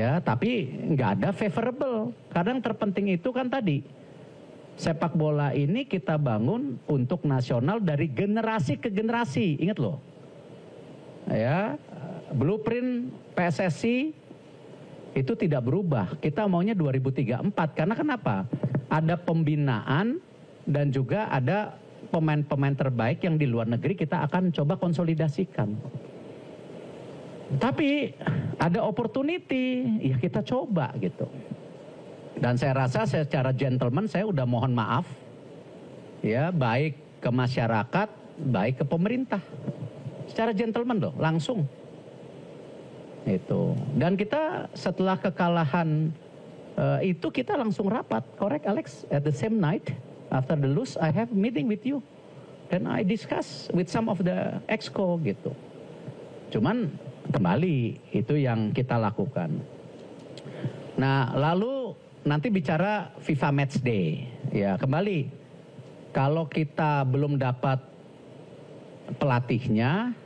Ya, tapi nggak ada favorable. Karena yang terpenting itu kan tadi, sepak bola ini kita bangun untuk nasional dari generasi ke generasi. Ingat loh, ya, blueprint PSSI itu tidak berubah. Kita maunya 2034. Karena kenapa? Ada pembinaan dan juga ada pemain-pemain terbaik yang di luar negeri kita akan coba konsolidasikan. Tapi ada opportunity, ya kita coba gitu. Dan saya rasa secara gentleman saya udah mohon maaf, ya, baik ke masyarakat, baik ke pemerintah. Secara gentleman loh, langsung. Itu. Dan kita setelah kekalahan itu kita langsung rapat, correct Alex? At the same night, after the lose, I have meeting with you. Dan I discuss with some of the exco gitu. Cuman kembali itu yang kita lakukan. Nah, lalu nanti bicara FIFA Match Day. Ya, kembali kalau kita belum dapat pelatihnya,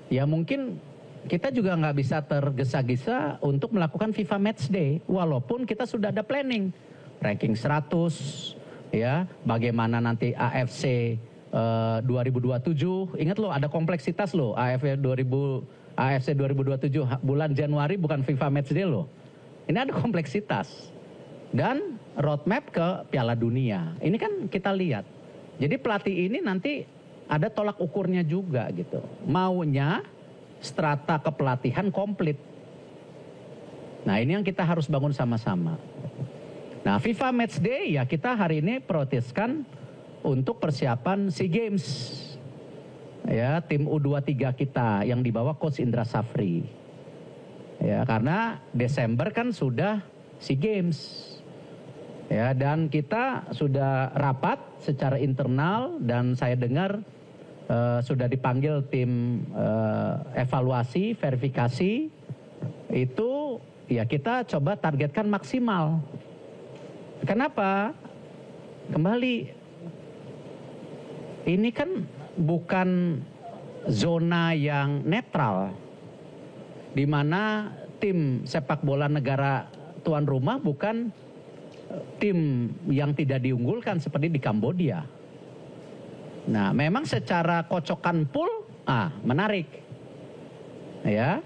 ya mungkin kita juga nggak bisa tergesa-gesa untuk melakukan FIFA Match Day. Walaupun kita sudah ada planning, ranking 100, ya, bagaimana nanti AFC 2027. Ingat loh, ada kompleksitas loh, AFC 2027 bulan Januari bukan FIFA Match Day loh. Ini ada kompleksitas. Dan roadmap ke Piala Dunia. Ini kan kita lihat. Jadi pelatih ini nanti ada tolak ukurnya juga gitu. Maunya strata kepelatihan komplit. Nah, ini yang kita harus bangun sama-sama. Nah, FIFA Match Day ya kita hari ini prioritaskan untuk persiapan SEA Games. Ya, tim U23 kita yang dibawa Coach Indra Safri. Ya, karena Desember kan sudah SEA Games. Ya, dan kita sudah rapat secara internal dan saya dengar sudah dipanggil tim evaluasi, verifikasi. Itu ya kita coba targetkan maksimal. Kenapa? Kembali, ini kan bukan zona yang netral, di mana tim sepak bola negara tuan rumah bukan tim yang tidak diunggulkan seperti di Kambodia. Nah, memang secara kocokan pool, menarik, ya.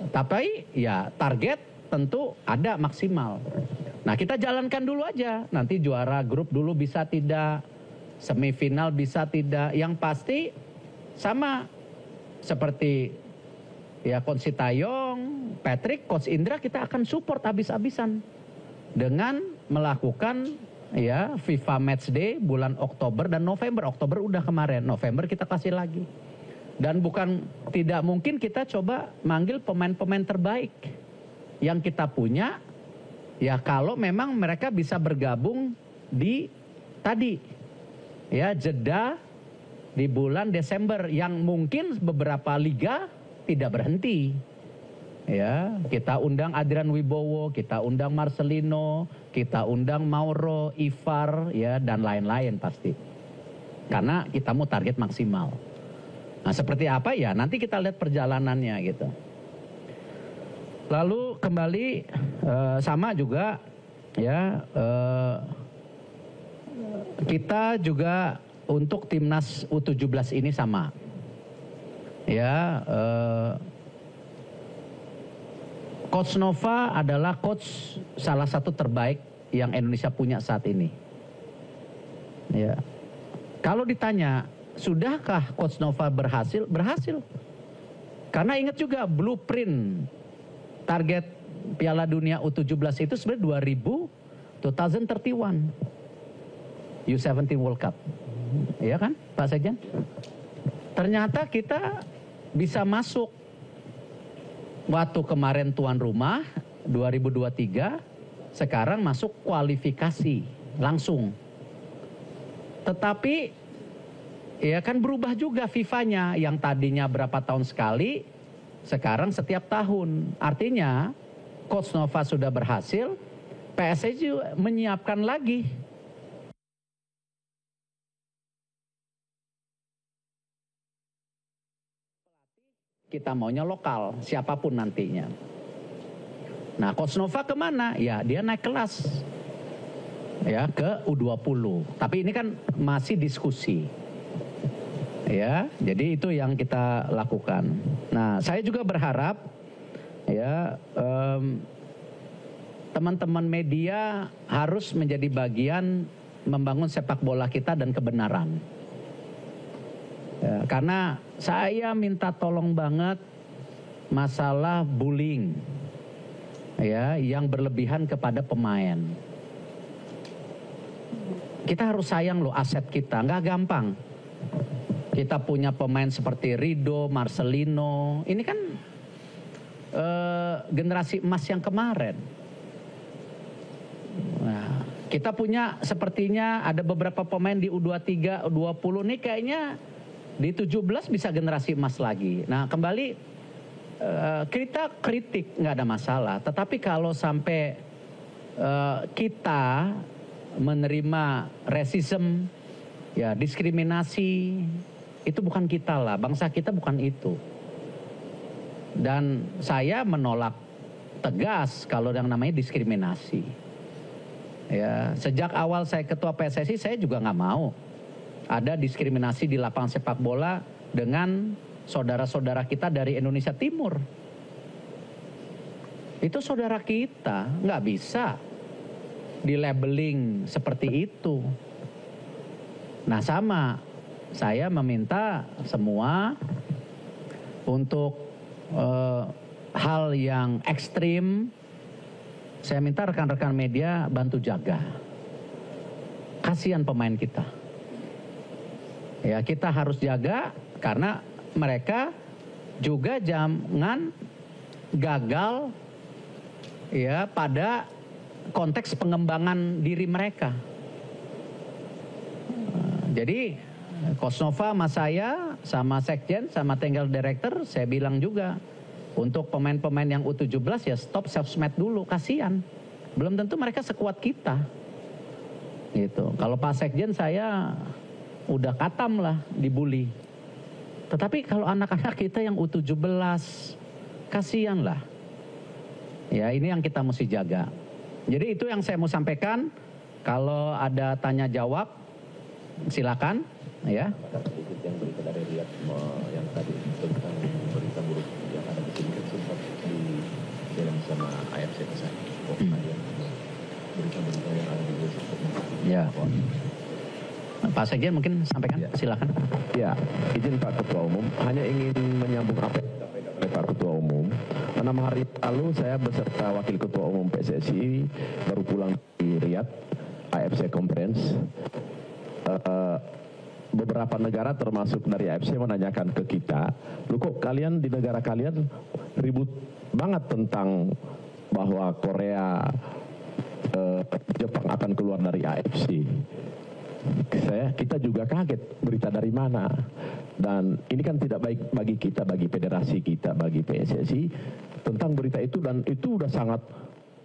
Tapi ya target tentu ada maksimal. Nah, kita jalankan dulu aja. Nanti juara grup dulu bisa tidak, semifinal bisa tidak. Yang pasti sama seperti ya Coach Sintayong, Patrick, Coach Indra, kita akan support habis-habisan dengan melakukan ya FIFA Match Day bulan Oktober dan November. Oktober udah kemarin, November kita kasih lagi. Dan bukan tidak mungkin kita coba manggil pemain-pemain terbaik yang kita punya. Ya kalau memang mereka bisa bergabung di tadi ya jeda di bulan Desember yang mungkin beberapa liga tidak berhenti. Ya, kita undang Adrian Wibowo, kita undang Marcelino, kita undang Mauro, Ivar, ya dan lain-lain pasti. Karena kita mau target maksimal. Nah, seperti apa ya? Nanti kita lihat perjalanannya gitu. Lalu kembali sama juga ya kita juga untuk timnas U17 ini sama. Ya, Coach Nova adalah coach salah satu terbaik yang Indonesia punya saat ini. Ya. Kalau ditanya, sudahkah Coach Nova berhasil? Berhasil. Karena ingat juga blueprint target Piala Dunia U17 itu sebenarnya 2031 U17 World Cup. Iya kan Pak Sekjen? Ternyata kita bisa masuk waktu kemarin tuan rumah 2023, sekarang masuk kualifikasi langsung. Tetapi ya kan berubah juga FIFA-nya, yang tadinya berapa tahun sekali, sekarang setiap tahun. Artinya Coach Nova sudah berhasil, PSSI menyiapkan lagi. Kita maunya lokal, siapapun nantinya. Nah, Coach Nova kemana? Ya, dia naik kelas. Ya, ke U20. Tapi ini kan masih diskusi. Ya, jadi itu yang kita lakukan. Nah, saya juga berharap ya teman-teman media harus menjadi bagian membangun sepak bola kita dan kebenaran. Ya, karena saya minta tolong banget masalah bullying ya yang berlebihan kepada pemain. Kita harus sayang loh aset kita, nggak gampang. Kita punya pemain seperti Rido, Marcelino, ini kan generasi emas yang kemarin. Nah, kita punya sepertinya ada beberapa pemain di U23, U20 nih kayaknya di 17 bisa generasi emas lagi. Nah, kembali kita kritik nggak ada masalah, tetapi kalau sampai kita menerima racism, ya diskriminasi, itu bukan kita lah, bangsa kita bukan itu. Dan saya menolak tegas kalau yang namanya diskriminasi. Ya, sejak awal saya ketua PSSI saya juga nggak mau ada diskriminasi di lapangan sepak bola dengan saudara-saudara kita dari Indonesia Timur. Itu saudara kita, nggak bisa di-labeling seperti itu. Nah, sama, saya meminta semua untuk hal yang ekstrim, saya minta rekan-rekan media bantu jaga. Kasihan pemain kita. Ya, kita harus jaga karena mereka juga jangan gagal ya pada konteks pengembangan diri mereka. Jadi Coach Nova sama saya, sama Sekjen, sama Technical Director, saya bilang juga untuk pemain-pemain yang U17 ya stop sosmed dulu, kasihan. Belum tentu mereka sekuat kita. Gitu. Kalau Pak Sekjen saya udah katam lah dibully. Tetapi kalau anak-anak kita yang U17, kasihan lah. Ya, ini yang kita mesti jaga. Jadi itu yang saya mau sampaikan. Kalau ada tanya jawab, silakan. Ya. Sedikit yang berita dari Riyad yang tadi tentang berita buruk yang ada di sini sempat di dalam sama AFC Pesat. Berita-berita yang ada di sini. Ya. Pak Sekjen mungkin sampaikan, silakan. Ya, izin Pak Ketua Umum, hanya ingin menyambung apa yang disampaikan oleh Pak Ketua Umum. 6 hari lalu saya beserta Wakil Ketua Umum PSSI baru pulang di Riyadh, AFC Conference. Beberapa negara termasuk dari AFC menanyakan ke kita, lu kok kalian di negara kalian ribut banget tentang bahwa Korea, Jepang akan keluar dari AFC. Kita juga kaget berita dari mana, dan ini kan tidak baik bagi kita, bagi federasi kita, bagi PSSI tentang berita itu, dan itu udah sangat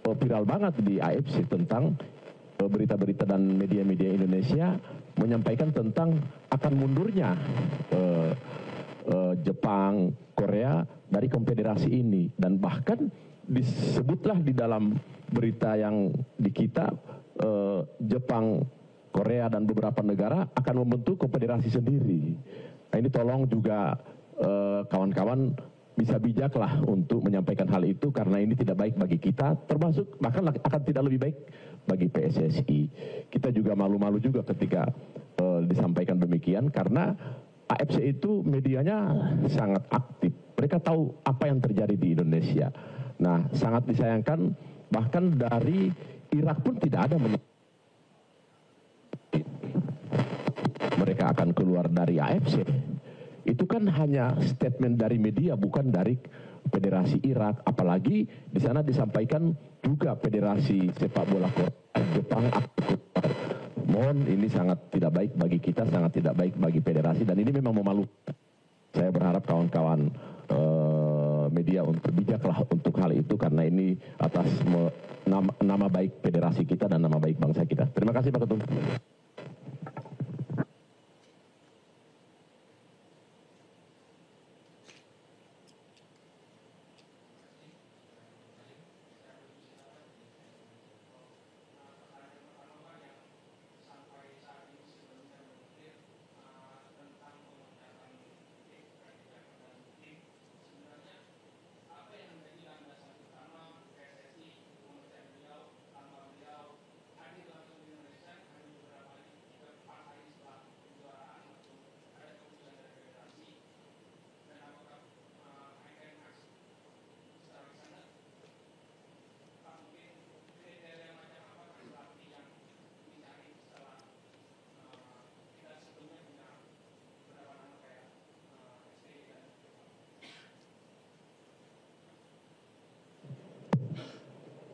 viral banget di AFC tentang berita-berita dan media-media Indonesia menyampaikan tentang akan mundurnya Jepang, Korea dari konfederasi ini, dan bahkan disebutlah di dalam berita yang di kita Jepang, Korea dan beberapa negara akan membentuk konfederasi sendiri. Nah, ini tolong juga kawan-kawan bisa bijaklah untuk menyampaikan hal itu, karena ini tidak baik bagi kita, termasuk bahkan akan tidak lebih baik bagi PSSI. Kita juga malu-malu juga ketika disampaikan demikian, karena AFC itu medianya sangat aktif. Mereka tahu apa yang terjadi di Indonesia. Nah, sangat disayangkan, bahkan dari Irak pun tidak ada mereka akan keluar dari AFC. Itu kan hanya statement dari media, bukan dari Federasi Irak. Apalagi di sana disampaikan juga Federasi Sepak Bola Jepang. Mohon, ini sangat tidak baik bagi kita, sangat tidak baik bagi federasi, dan ini memang memalukan. Saya berharap kawan-kawan media untuk bijaklah untuk hal itu, karena ini atas nama baik federasi kita dan nama baik bangsa kita. Terima kasih Pak Ketum.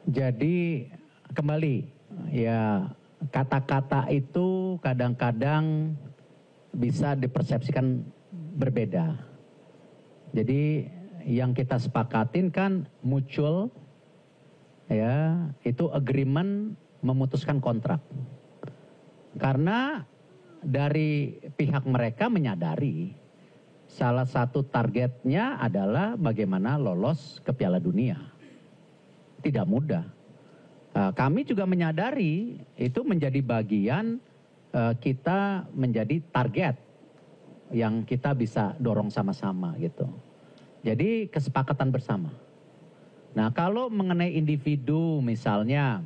Jadi kembali ya, kata-kata itu kadang-kadang bisa dipersepsikan berbeda. Jadi yang kita sepakatin kan mutual, ya, itu agreement memutuskan kontrak. Karena dari pihak mereka menyadari salah satu targetnya adalah bagaimana lolos ke Piala Dunia. Tidak mudah. Kami juga menyadari itu menjadi bagian kita menjadi target yang kita bisa dorong sama-sama gitu. Jadi kesepakatan bersama. Nah, kalau mengenai individu misalnya,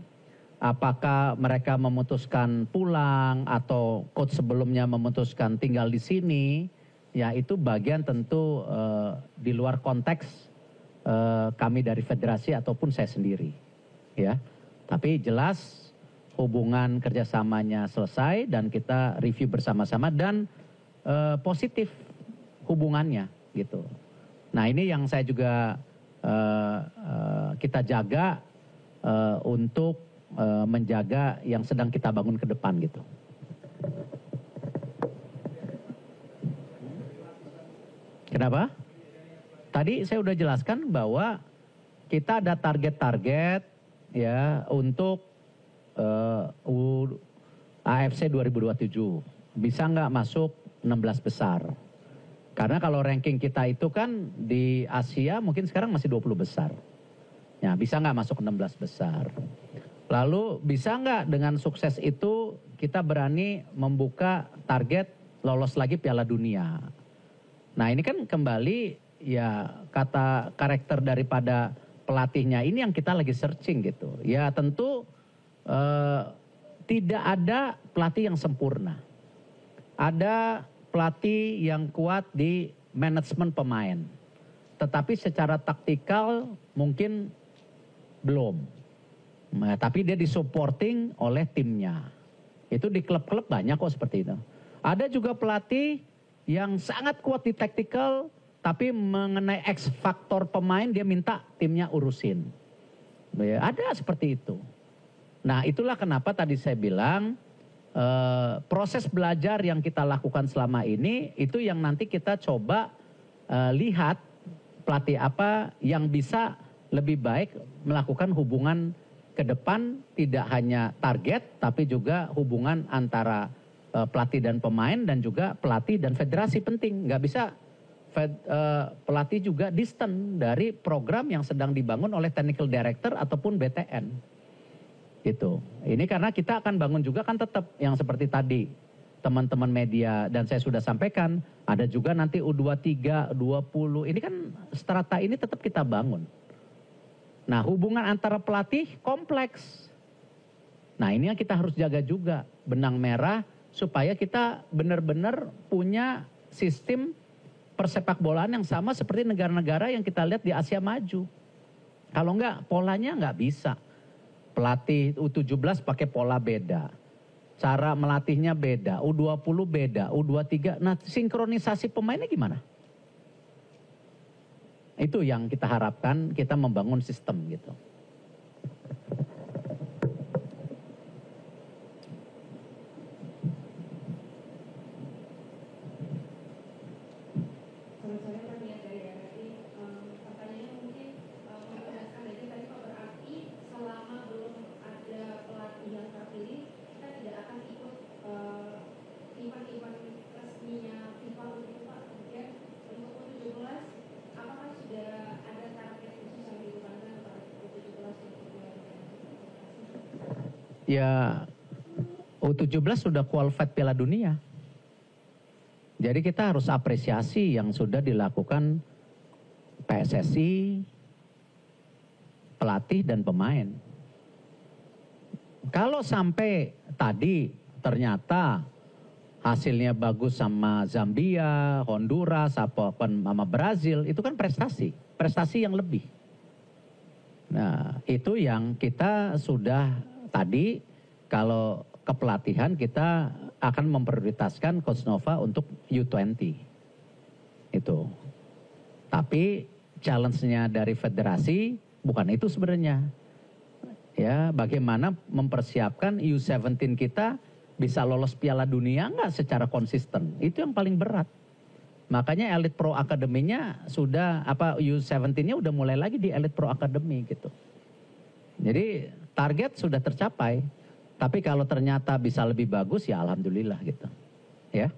apakah mereka memutuskan pulang atau coach sebelumnya memutuskan tinggal di sini, ya itu bagian tentu di luar konteks kami dari federasi ataupun saya sendiri, ya. Tapi jelas hubungan kerjasamanya selesai dan kita review bersama-sama dan positif hubungannya gitu. Nah ini yang saya juga kita jaga untuk menjaga yang sedang kita bangun ke depan gitu. Kenapa? Tadi saya udah jelaskan bahwa kita ada target-target ya untuk AFC 2027. Bisa nggak masuk 16 besar? Karena kalau ranking kita itu kan di Asia mungkin sekarang masih 20 besar. Ya, bisa nggak masuk 16 besar? Lalu bisa nggak dengan sukses itu kita berani membuka target lolos lagi Piala Dunia? Nah ini kan kembali ya kata karakter daripada pelatihnya ini yang kita lagi searching gitu. Ya tentu tidak ada pelatih yang sempurna. Ada pelatih yang kuat di manajemen pemain. Tetapi secara taktikal mungkin belum. Nah, tapi dia disupporting oleh timnya. Itu di klub-klub banyak kok seperti itu. Ada juga pelatih yang sangat kuat di taktikal, tapi mengenai X faktor pemain dia minta timnya urusin. Ya, ada seperti itu. Nah itulah kenapa tadi saya bilang proses belajar yang kita lakukan selama ini itu yang nanti kita coba lihat pelatih apa yang bisa lebih baik melakukan hubungan ke depan, tidak hanya target tapi juga hubungan antara pelatih dan pemain dan juga pelatih dan federasi penting. Nggak bisa pelatih juga distant dari program yang sedang dibangun oleh technical director ataupun BTN. Gitu. Ini karena kita akan bangun juga kan tetap yang seperti tadi teman-teman media dan saya sudah sampaikan ada juga nanti U23, U20 ini kan strata ini tetap kita bangun. Nah hubungan antara pelatih kompleks. Nah ini yang kita harus jaga juga benang merah supaya kita benar-benar punya sistem persepak bolaan yang sama seperti negara-negara yang kita lihat di Asia maju. Kalau enggak polanya enggak bisa. Pelatih U17 pakai pola beda. Cara melatihnya beda, U20 beda, U23. Nah, sinkronisasi pemainnya gimana? Itu yang kita harapkan, kita membangun sistem gitu. Ya U17 sudah qualified Piala Dunia. Jadi kita harus apresiasi yang sudah dilakukan PSSI, pelatih dan pemain. Kalau sampai tadi ternyata hasilnya bagus sama Zambia, Honduras, sama Brazil, itu kan prestasi. Prestasi yang lebih. Nah itu yang kita sudah tadi kalau kepelatihan kita akan memprioritaskan Coach Nova untuk U20 itu. Tapi challenge-nya dari federasi bukan itu sebenarnya. Ya, bagaimana mempersiapkan U17 kita bisa lolos Piala Dunia nggak secara konsisten. Itu yang paling berat. Makanya Elite Pro Academy-nya sudah, U17-nya udah mulai lagi di Elite Pro Academy gitu. Jadi target sudah tercapai. Tapi kalau ternyata bisa lebih bagus ya alhamdulillah gitu. Ya.